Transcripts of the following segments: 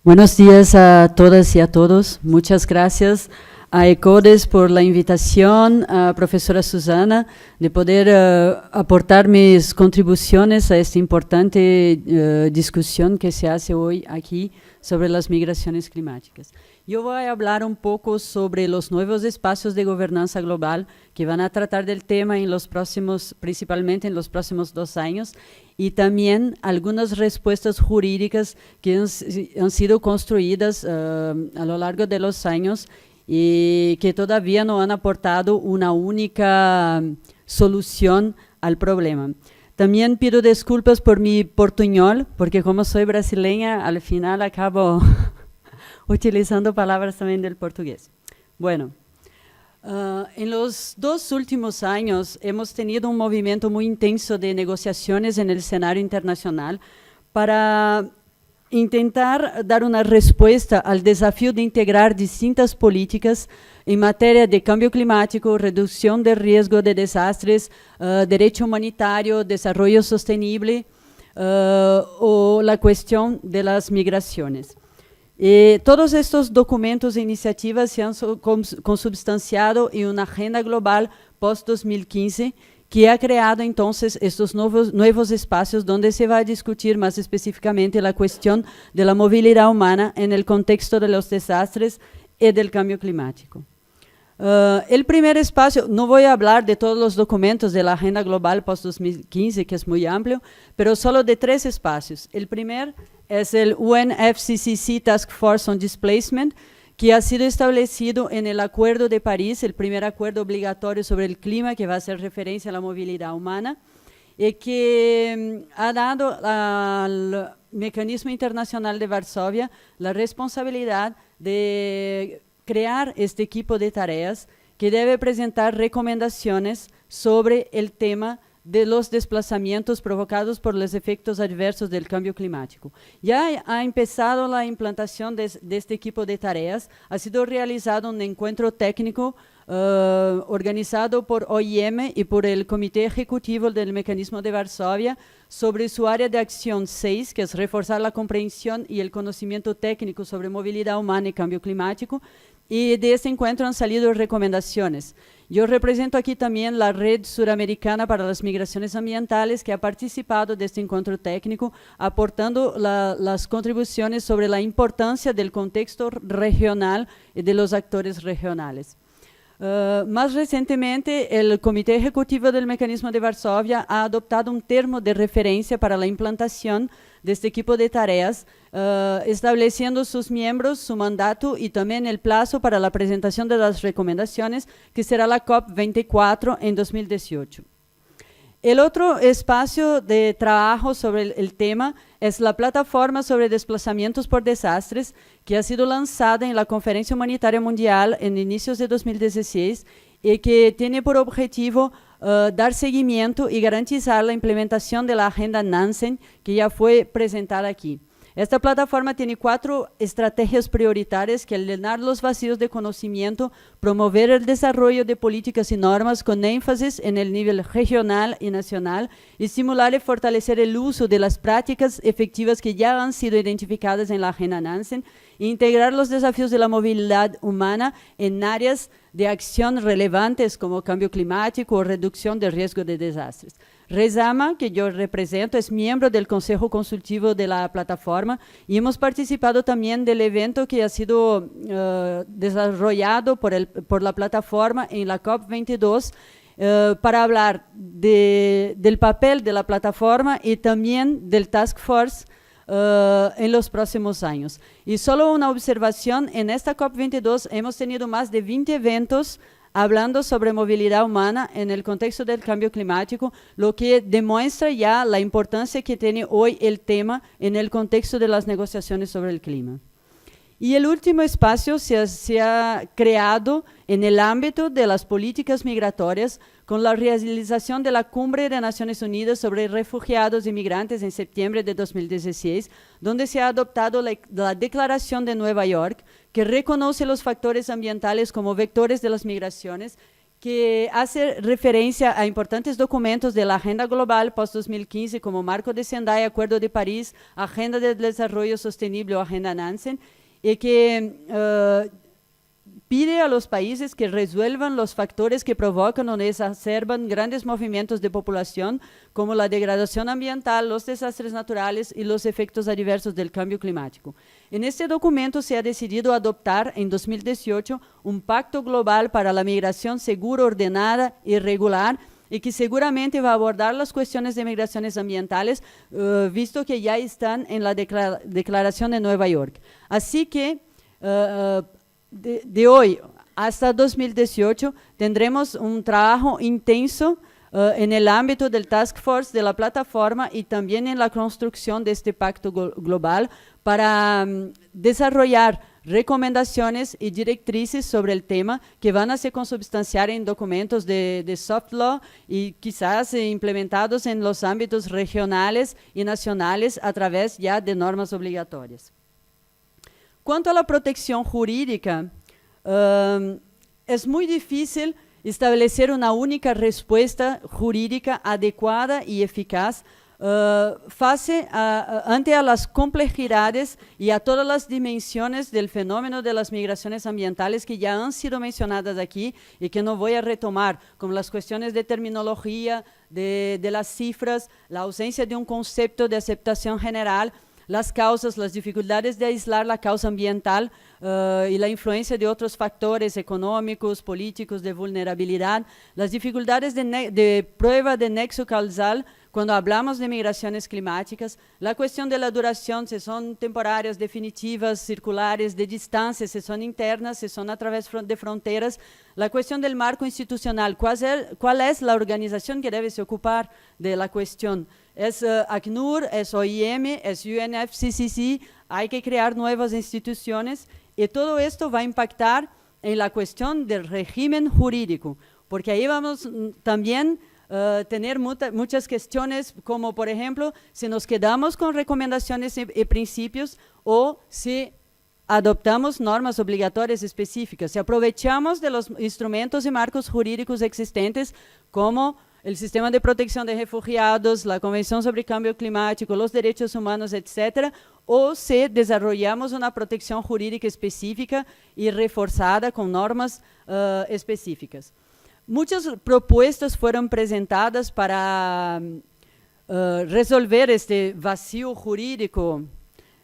Buenos días a todas y a todos. Muchas gracias a ECODES por la invitación, a profesora Susana, de poder aportar mis contribuciones a esta importante discusión que se hace hoy aquí sobre las migraciones climáticas. Yo voy a hablar un poco sobre los nuevos espacios de gobernanza global que van a tratar del tema en los próximos, principalmente en los próximos 2 años, y también algunas respuestas jurídicas que han sido construidas a lo largo de los años y que todavía no han aportado una única solución al problema. También pido disculpas por mi portuñol, porque como soy brasileña, al final acabo utilizando palabras también del portugués. Bueno, en los 2 últimos años hemos tenido un movimiento muy intenso de negociaciones en el escenario internacional para intentar dar una respuesta al desafío de integrar distintas políticas en materia de cambio climático, reducción de riesgo de desastres, derecho humanitario, desarrollo sostenible o la cuestión de las migraciones. Todos estos documentos e iniciativas se han consubstanciado en una agenda global post-2015 que ha creado entonces estos nuevos espacios donde se va a discutir más específicamente la cuestión de la movilidad humana en el contexto de los desastres y del cambio climático. El primer espacio, no voy a hablar de todos los documentos de la Agenda Global post-2015, que es muy amplio, pero solo de 3 espacios. El primer es el UNFCCC Task Force on Displacement, que ha sido establecido en el Acuerdo de París, el primer acuerdo obligatorio sobre el clima que va a hacer referencia a la movilidad humana, y que ha dado al Mecanismo Internacional de Varsovia la responsabilidad de crear este equipo de tareas que debe presentar recomendaciones sobre el tema de los desplazamientos provocados por los efectos adversos del cambio climático. Ya ha empezado la implantación de este equipo de tareas, ha sido realizado un encuentro técnico organizado por OIM y por el Comité Ejecutivo del Mecanismo de Varsovia sobre su área de acción 6, que es reforzar la comprensión y el conocimiento técnico sobre movilidad humana y cambio climático, y de este encuentro han salido recomendaciones. Yo represento aquí también la Red Suramericana para las Migraciones Ambientales, que ha participado de este encuentro técnico, aportando las contribuciones sobre la importancia del contexto regional y de los actores regionales. Más recientemente, el Comité Ejecutivo del Mecanismo de Varsovia ha adoptado un termo de referencia para la implantación de este equipo de tareas, estableciendo sus miembros, su mandato y también el plazo para la presentación de las recomendaciones, que será la COP24 en 2018. El otro espacio de trabajo sobre el tema es la Plataforma sobre Desplazamientos por Desastres, que ha sido lanzada en la Conferencia Humanitaria Mundial en inicios de 2016 y que tiene por objetivo dar seguimiento y garantizar la implementación de la Agenda Nansen, que ya fue presentada aquí. Esta plataforma tiene 4 estrategias prioritarias, que es llenar los vacíos de conocimiento, promover el desarrollo de políticas y normas con énfasis en el nivel regional y nacional, estimular y fortalecer el uso de las prácticas efectivas que ya han sido identificadas en la Agenda Nansen, e integrar los desafíos de la movilidad humana en áreas de acción relevantes como cambio climático o reducción de riesgo de desastres. Rezama, que yo represento, es miembro del Consejo Consultivo de la plataforma y hemos participado también del evento que ha sido desarrollado por la plataforma en la COP22 para hablar del papel de la plataforma y también del Task Force en los próximos años. Y solo una observación, en esta COP22 hemos tenido más de 20 eventos hablando sobre movilidad humana en el contexto del cambio climático, lo que demuestra ya la importancia que tiene hoy el tema en el contexto de las negociaciones sobre el clima. Y el último espacio se ha creado en el ámbito de las políticas migratorias con la realización de la Cumbre de Naciones Unidas sobre Refugiados y Migrantes en septiembre de 2016, donde se ha adoptado la Declaración de Nueva York, que reconoce los factores ambientales como vectores de las migraciones, que hace referencia a importantes documentos de la Agenda Global post-2015 como Marco de Sendai, Acuerdo de París, Agenda de Desarrollo Sostenible o Agenda Nansen, y que pide a los países que resuelvan los factores que provocan o exacerban grandes movimientos de población, como la degradación ambiental, los desastres naturales y los efectos adversos del cambio climático. En este documento se ha decidido adoptar en 2018 un pacto global para la migración segura, ordenada y regular, y que seguramente va a abordar las cuestiones de migraciones ambientales, visto que ya están en la Declaración de Nueva York. Así que de hoy hasta 2018 tendremos un trabajo intenso en el ámbito del Task Force, de la plataforma y también en la construcción de este pacto global para desarrollar recomendaciones y directrices sobre el tema que van a se consubstanciar en documentos de soft law y quizás implementados en los ámbitos regionales y nacionales a través ya de normas obligatorias. Cuanto a la protección jurídica, es muy difícil establecer una única respuesta jurídica adecuada y eficaz ante a las complejidades y a todas las dimensiones del fenómeno de las migraciones ambientales que ya han sido mencionadas aquí y que no voy a retomar, como las cuestiones de terminología, de las cifras, la ausencia de un concepto de aceptación general, las causas, las dificultades de aislar la causa ambiental y la influencia de otros factores económicos, políticos, de vulnerabilidad, las dificultades de prueba de nexo causal cuando hablamos de migraciones climáticas, la cuestión de la duración, si son temporarias, definitivas, circulares, de distancia, si son internas, si son a través de fronteras, la cuestión del marco institucional, cuál es la organización que debe se ocupar de la cuestión. Es ACNUR, es OIM, es UNFCCC, hay que crear nuevas instituciones y todo esto va a impactar en la cuestión del régimen jurídico, porque ahí vamos también tener muchas cuestiones, como por ejemplo, si nos quedamos con recomendaciones y principios o si adoptamos normas obligatorias específicas, si aprovechamos de los instrumentos y marcos jurídicos existentes como el sistema de protección de refugiados, la Convención sobre Cambio Climático, los derechos humanos, etcétera, o si desarrollamos una protección jurídica específica y reforzada con normas específicas. Muchas propuestas fueron presentadas para resolver este vacío jurídico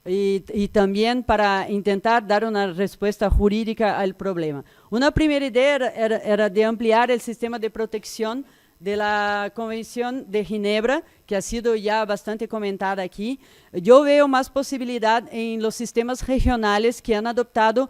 y también para intentar dar una respuesta jurídica al problema. Una primera idea era de ampliar el sistema de protección de la Convención de Ginebra, que ha sido ya bastante comentada aquí. Yo veo más posibilidad en los sistemas regionales que han adoptado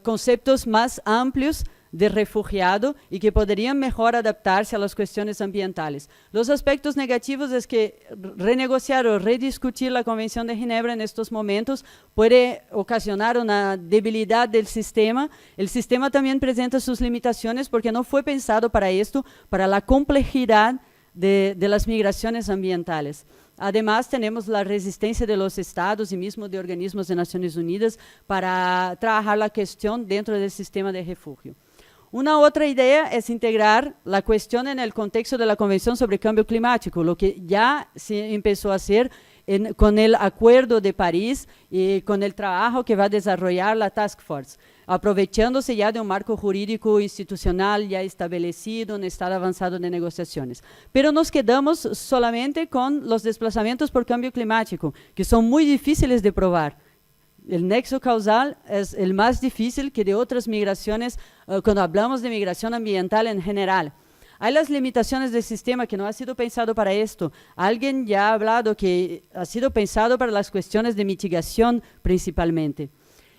conceptos más amplios de refugiado y que podrían mejor adaptarse a las cuestiones ambientales. Los aspectos negativos es que renegociar o rediscutir la Convención de Ginebra en estos momentos puede ocasionar una debilidad del sistema. El sistema también presenta sus limitaciones porque no fue pensado para esto, para la complejidad de las migraciones ambientales. Además, tenemos la resistencia de los estados y mismo de organismos de Naciones Unidas para trabajar la cuestión dentro del sistema de refugio. Una otra idea es integrar la cuestión en el contexto de la Convención sobre Cambio Climático, lo que ya se empezó a hacer con el Acuerdo de París y con el trabajo que va a desarrollar la Task Force, aprovechándose ya de un marco jurídico institucional ya establecido, un estado avanzado de negociaciones. Pero nos quedamos solamente con los desplazamientos por cambio climático, que son muy difíciles de probar. El nexo causal es el más difícil que de otras migraciones, cuando hablamos de migración ambiental en general. Hay las limitaciones del sistema que no ha sido pensado para esto. Alguien ya ha hablado que ha sido pensado para las cuestiones de mitigación principalmente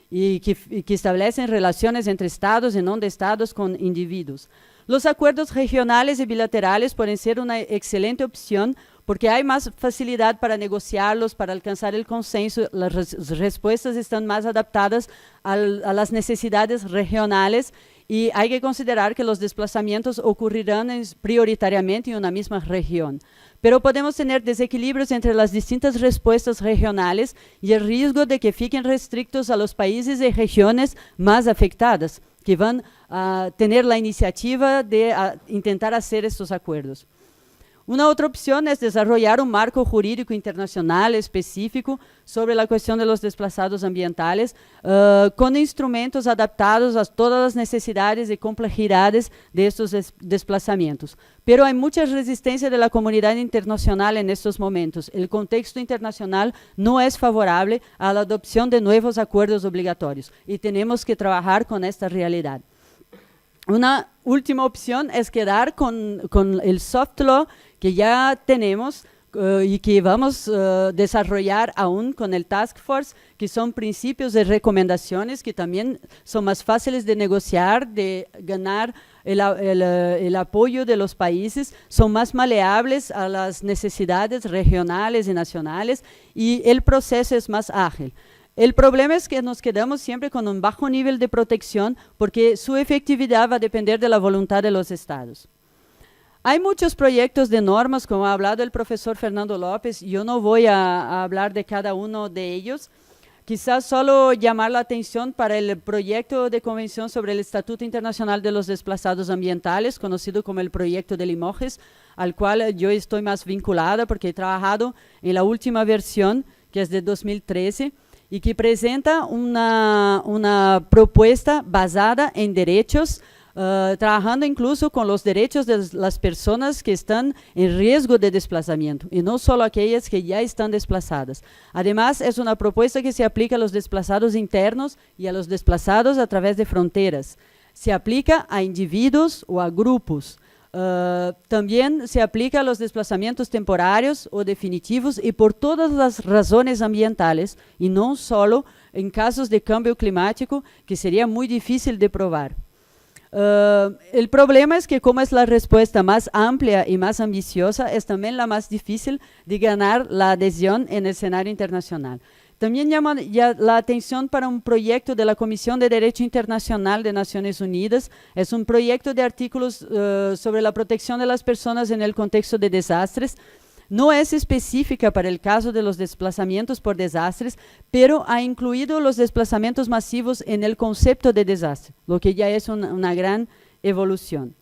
y que establecen relaciones entre estados y no de estados con individuos. Los acuerdos regionales y bilaterales pueden ser una excelente opción porque hay más facilidad para negociarlos, para alcanzar el consenso, las respuestas están más adaptadas a las necesidades regionales y hay que considerar que los desplazamientos ocurrirán prioritariamente en una misma región. Pero podemos tener desequilibrios entre las distintas respuestas regionales y el riesgo de que fiquen restrictos a los países y regiones más afectadas, que van a tener la iniciativa de intentar hacer estos acuerdos. Una otra opción es desarrollar un marco jurídico internacional específico sobre la cuestión de los desplazados ambientales, con instrumentos adaptados a todas las necesidades y complejidades de estos desplazamientos. Pero hay mucha resistencia de la comunidad internacional en estos momentos. El contexto internacional no es favorable a la adopción de nuevos acuerdos obligatorios y tenemos que trabajar con esta realidad. Una última opción es quedar con el soft law que ya tenemos y que vamos a desarrollar aún con el Task Force, que son principios y recomendaciones que también son más fáciles de negociar, de ganar el apoyo de los países, son más maleables a las necesidades regionales y nacionales y el proceso es más ágil. El problema es que nos quedamos siempre con un bajo nivel de protección porque su efectividad va a depender de la voluntad de los estados. Hay muchos proyectos de normas, como ha hablado el profesor Fernando López, yo no voy a hablar de cada uno de ellos, quizás solo llamar la atención para el proyecto de convención sobre el Estatuto Internacional de los Desplazados Ambientales, conocido como el proyecto de Limoges, al cual yo estoy más vinculada porque he trabajado en la última versión, que es de 2013, y que presenta una propuesta basada en derechos, trabajando incluso con los derechos de las personas que están en riesgo de desplazamiento y no solo aquellas que ya están desplazadas. Además, es una propuesta que se aplica a los desplazados internos y a los desplazados a través de fronteras. Se aplica a individuos o a grupos. También se aplica a los desplazamientos temporarios o definitivos y por todas las razones ambientales y no solo en casos de cambio climático que sería muy difícil de probar. El problema es que como es la respuesta más amplia y más ambiciosa, es también la más difícil de ganar la adhesión en el escenario internacional. También llama la atención para un proyecto de la Comisión de Derecho Internacional de Naciones Unidas. Es un proyecto de artículos sobre la protección de las personas en el contexto de desastres. No es específica para el caso de los desplazamientos por desastres, pero ha incluido los desplazamientos masivos en el concepto de desastre, lo que ya es una gran evolución.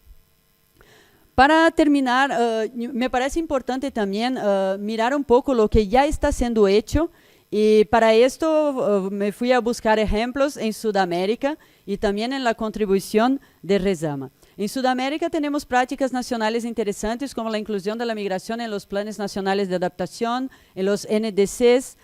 Para terminar, me parece importante también mirar un poco lo que ya está siendo hecho. Y para esto me fui a buscar ejemplos en Sudamérica y también en la contribución de Rezama. En Sudamérica tenemos prácticas nacionales interesantes como la inclusión de la migración en los planes nacionales de adaptación, en los NDCs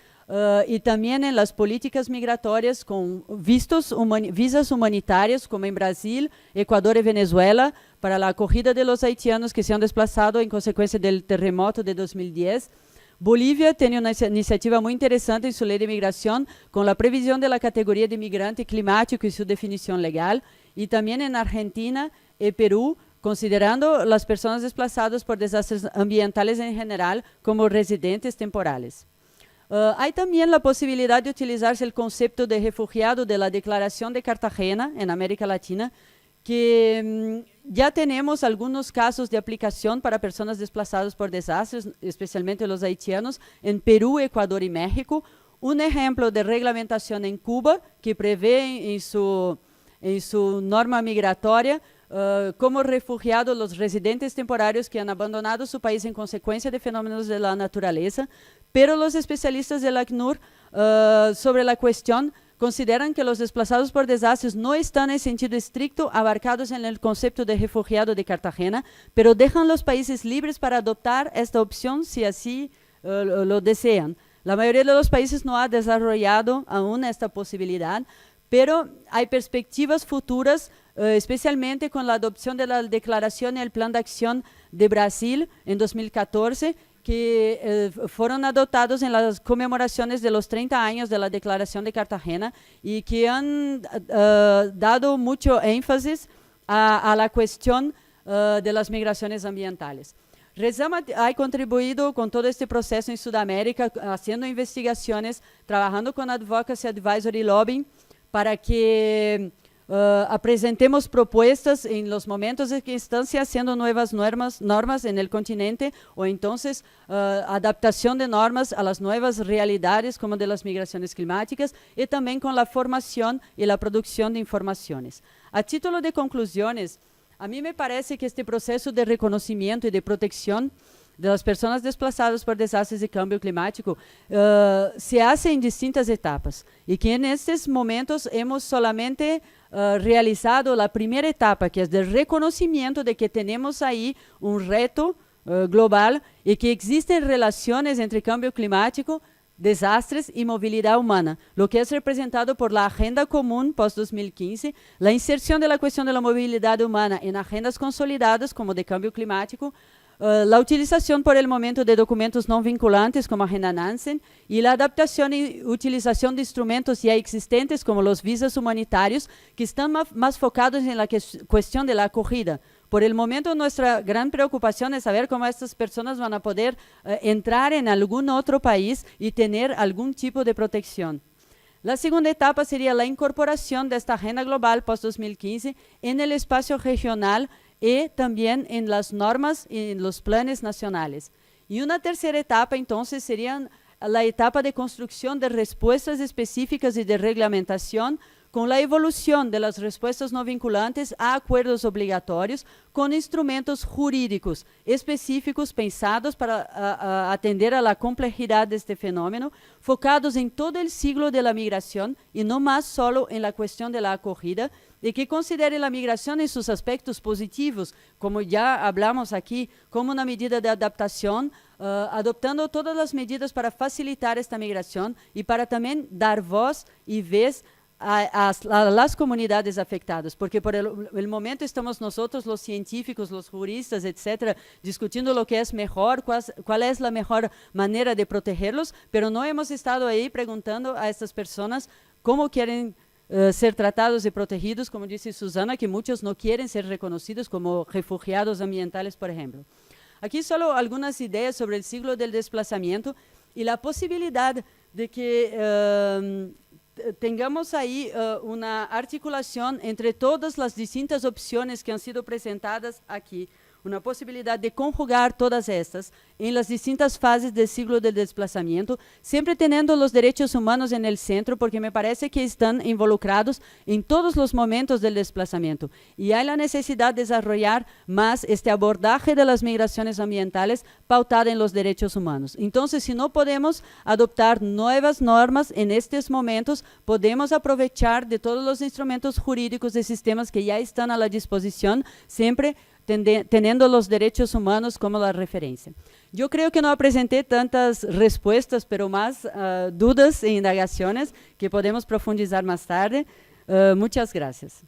y también en las políticas migratorias con visas humanitarias como en Brasil, Ecuador y Venezuela para la acogida de los haitianos que se han desplazado en consecuencia del terremoto de 2010. Bolivia tiene una iniciativa muy interesante en su ley de migración con la previsión de la categoría de migrante climático y su definición legal. Y también en Argentina y Perú, considerando las personas desplazadas por desastres ambientales en general como residentes temporales. Hay también la posibilidad de utilizarse el concepto de refugiado de la Declaración de Cartagena en América Latina, que ya tenemos algunos casos de aplicación para personas desplazadas por desastres, especialmente los haitianos, en Perú, Ecuador y México. Un ejemplo de reglamentación en Cuba, que prevé en su norma migratoria como refugiados los residentes temporarios que han abandonado su país en consecuencia de fenómenos de la naturaleza, pero los especialistas del ACNUR sobre la cuestión consideran que los desplazados por desastres no están en sentido estricto abarcados en el concepto de refugiado de Cartagena, pero dejan los países libres para adoptar esta opción si así lo desean. La mayoría de los países no ha desarrollado aún esta posibilidad, pero hay perspectivas futuras, especialmente con la adopción de la Declaración y el Plan de Acción de Brasil en 2014, que fueron adoptados en las conmemoraciones de los 30 años de la Declaración de Cartagena y que han dado mucho énfasis a la cuestión de las migraciones ambientales. Rezama ha contribuido con todo este proceso en Sudamérica, haciendo investigaciones, trabajando con Advocacy Advisory Lobbying, para que presentemos propuestas en los momentos en que están se haciendo nuevas normas en el continente, o entonces adaptación de normas a las nuevas realidades como de las migraciones climáticas, y también con la formación y la producción de informaciones. A título de conclusiones, a mí me parece que este proceso de reconocimiento y de protección de las personas desplazadas por desastres de cambio climático se hace en distintas etapas, y que en estos momentos hemos solamente realizado la primera etapa, que es del reconocimiento de que tenemos ahí un reto global y que existen relaciones entre cambio climático, desastres y movilidad humana, lo que es representado por la Agenda Común post-2015, la inserción de la cuestión de la movilidad humana en agendas consolidadas como de cambio climático, la utilización por el momento de documentos no vinculantes como Agenda Nansen, y la adaptación y utilización de instrumentos ya existentes como los visas humanitarios, que están más focados en la cuestión de la acogida. Por el momento, nuestra gran preocupación es saber cómo estas personas van a poder entrar en algún otro país y tener algún tipo de protección. La segunda etapa sería la incorporación de esta agenda global post-2015 en el espacio regional y también en las normas y en los planes nacionales. Y una tercera etapa, entonces, sería la etapa de construcción de respuestas específicas y de reglamentación, con la evolución de las respuestas no vinculantes a acuerdos obligatorios, con instrumentos jurídicos específicos pensados para atender a la complejidad de este fenómeno, focados en todo el ciclo de la migración y no más solo en la cuestión de la acogida, y que considere la migración en sus aspectos positivos, como ya hablamos aquí, como una medida de adaptación, adoptando todas las medidas para facilitar esta migración y para también dar voz y vez a las comunidades afectadas, porque por el momento estamos nosotros, los científicos, los juristas, etcétera, discutiendo lo que es mejor, cuál es la mejor manera de protegerlos, pero no hemos estado ahí preguntando a estas personas cómo quieren ser tratados y protegidos, como dice Susana, que muchos no quieren ser reconocidos como refugiados ambientales, por ejemplo. Aquí solo algunas ideas sobre el ciclo del desplazamiento y la posibilidad de que tengamos ahí una articulación entre todas las distintas opciones que han sido presentadas aquí, una posibilidad de conjugar todas estas en las distintas fases del ciclo del desplazamiento, siempre teniendo los derechos humanos en el centro, porque me parece que están involucrados en todos los momentos del desplazamiento. Y hay la necesidad de desarrollar más este abordaje de las migraciones ambientales pautada en los derechos humanos. Entonces, si no podemos adoptar nuevas normas en estos momentos, podemos aprovechar de todos los instrumentos jurídicos de sistemas que ya están a la disposición, siempre teniendo los derechos humanos como la referencia. Yo creo que no presenté tantas respuestas, pero más dudas e indagaciones que podemos profundizar más tarde. Muchas gracias.